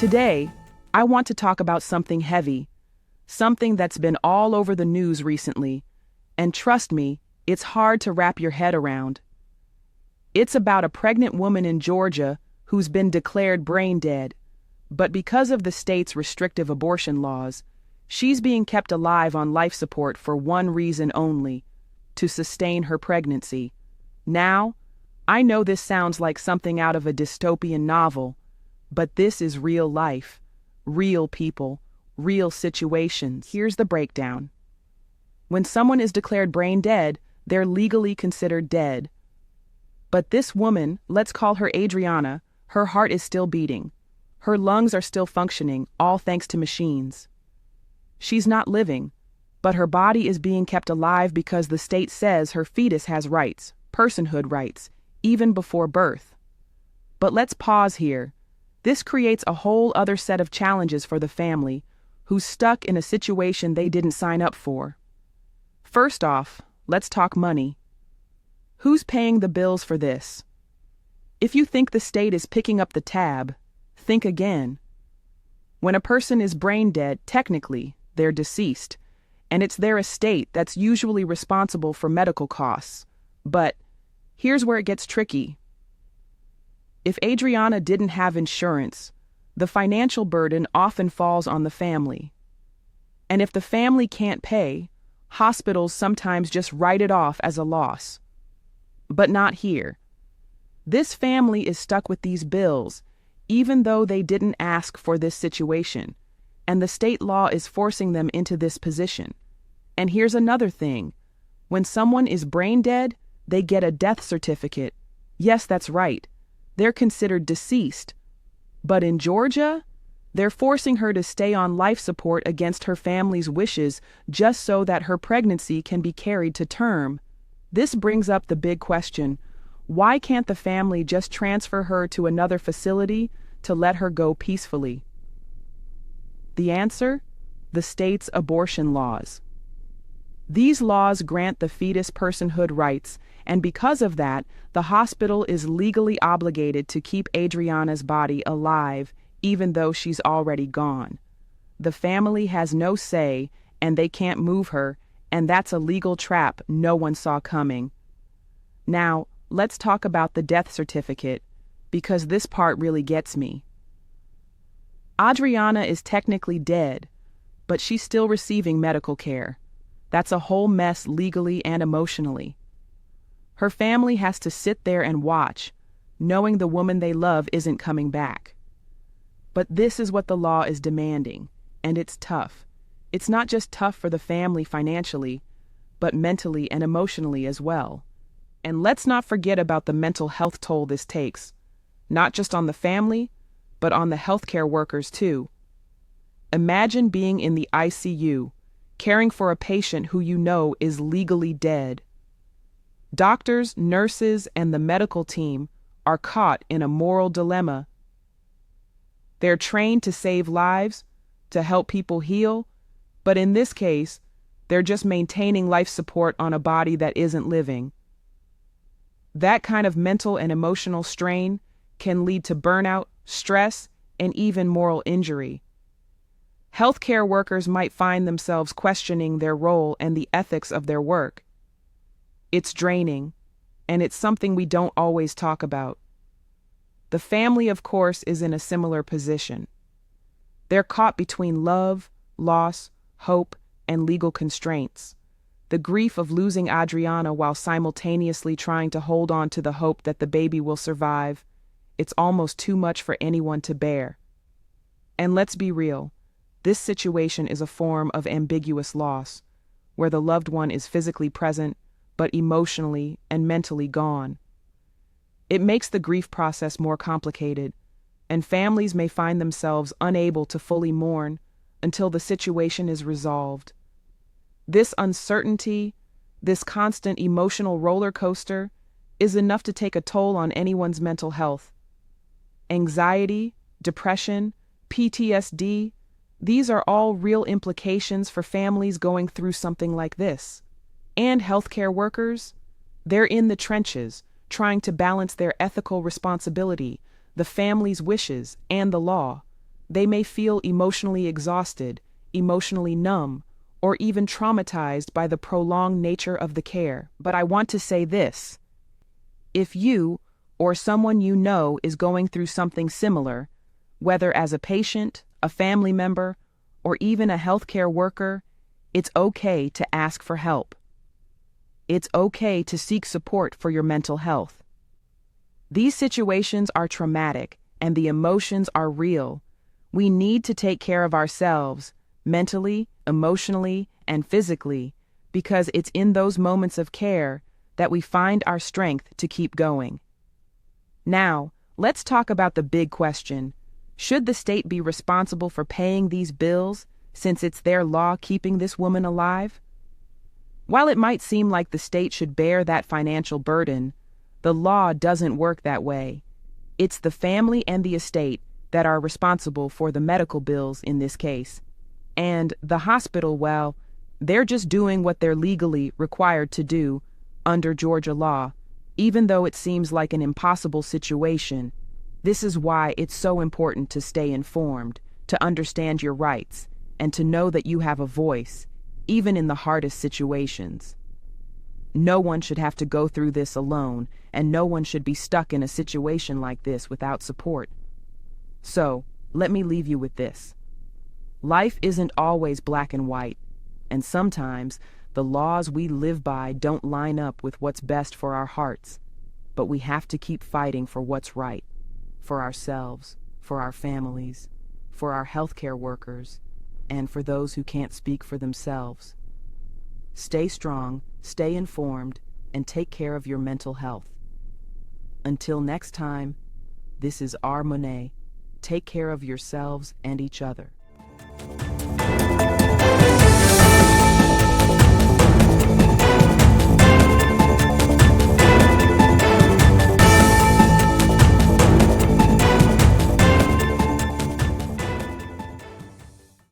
Today, I want to talk about something heavy, something that's been all over the news recently, and trust me, it's hard to wrap your head around. It's about a pregnant woman in Georgia who's been declared brain dead, but because of the state's restrictive abortion laws, she's being kept alive on life support for one reason only: to sustain her pregnancy. Now, I know this sounds like something out of a dystopian novel, but this is real life, real people, real situations. Here's the breakdown. When someone is declared brain dead, they're legally considered dead. But this woman, let's call her Adriana, her heart is still beating. Her lungs are still functioning, all thanks to machines. She's not living, but her body is being kept alive because the state says her fetus has rights, personhood rights, even before birth. But let's pause here. This creates a whole other set of challenges for the family, who's stuck in a situation they didn't sign up for. First off, let's talk money. Who's paying the bills for this? If you think the state is picking up the tab, think again. When a person is brain dead, technically, they're deceased, and it's their estate that's usually responsible for medical costs. But here's where it gets tricky. If Adriana didn't have insurance, the financial burden often falls on the family. And if the family can't pay, hospitals sometimes just write it off as a loss. But not here. This family is stuck with these bills, even though they didn't ask for this situation, and the state law is forcing them into this position. And here's another thing. When someone is brain dead, they get a death certificate. Yes, that's right. They're considered deceased. But in Georgia, they're forcing her to stay on life support against her family's wishes just so that her pregnancy can be carried to term. This brings up the big question: why can't the family just transfer her to another facility to let her go peacefully? The answer? The state's abortion laws. These laws grant the fetus personhood rights, and because of that, the hospital is legally obligated to keep Adriana's body alive even though she's already gone. The family has no say, and they can't move her, and that's a legal trap no one saw coming. Now, let's talk about the death certificate, because this part really gets me. Adriana is technically dead, but she's still receiving medical care. That's a whole mess legally and emotionally. Her family has to sit there and watch, knowing the woman they love isn't coming back. But this is what the law is demanding, and it's tough. It's not just tough for the family financially, but mentally and emotionally as well. And let's not forget about the mental health toll this takes, not just on the family, but on the healthcare workers too. Imagine being in the ICU, caring for a patient who you know is legally dead. Doctors, nurses, and the medical team are caught in a moral dilemma. They're trained to save lives, to help people heal, but in this case, they're just maintaining life support on a body that isn't living. That kind of mental and emotional strain can lead to burnout, stress, and even moral injury. Healthcare workers might find themselves questioning their role and the ethics of their work. It's draining, and it's something we don't always talk about. The family, of course, is in a similar position. They're caught between love, loss, hope, and legal constraints. The grief of losing Adriana while simultaneously trying to hold on to the hope that the baby will survive, it's almost too much for anyone to bear. And let's be real, this situation is a form of ambiguous loss, where the loved one is physically present, but emotionally and mentally gone. It makes the grief process more complicated, and families may find themselves unable to fully mourn until the situation is resolved. This uncertainty, this constant emotional roller coaster, is enough to take a toll on anyone's mental health. Anxiety, depression, PTSD, these are all real implications for families going through something like this. And healthcare workers, they're in the trenches, trying to balance their ethical responsibility, the family's wishes, and the law. They may feel emotionally exhausted, emotionally numb, or even traumatized by the prolonged nature of the care. But I want to say this: if you or someone you know is going through something similar, whether as a patient, a family member, or even a healthcare worker, it's okay to ask for help. It's okay to seek support for your mental health. These situations are traumatic and the emotions are real. We need to take care of ourselves, mentally, emotionally, and physically, because it's in those moments of care that we find our strength to keep going. Now, let's talk about the big question. Should the state be responsible for paying these bills since it's their law keeping this woman alive? While it might seem like the state should bear that financial burden, the law doesn't work that way. It's the family and the estate that are responsible for the medical bills in this case. And the hospital, well, they're just doing what they're legally required to do under Georgia law, even though it seems like an impossible situation. This is why it's so important to stay informed, to understand your rights, and to know that you have a voice, even in the hardest situations. No one should have to go through this alone, and no one should be stuck in a situation like this without support. So, let me leave you with this. Life isn't always black and white, and sometimes the laws we live by don't line up with what's best for our hearts, but we have to keep fighting for what's right, for ourselves, for our families, for our healthcare workers, and for those who can't speak for themselves. Stay strong, stay informed, and take care of your mental health. Until next time, this is R.Monae. Take care of yourselves and each other.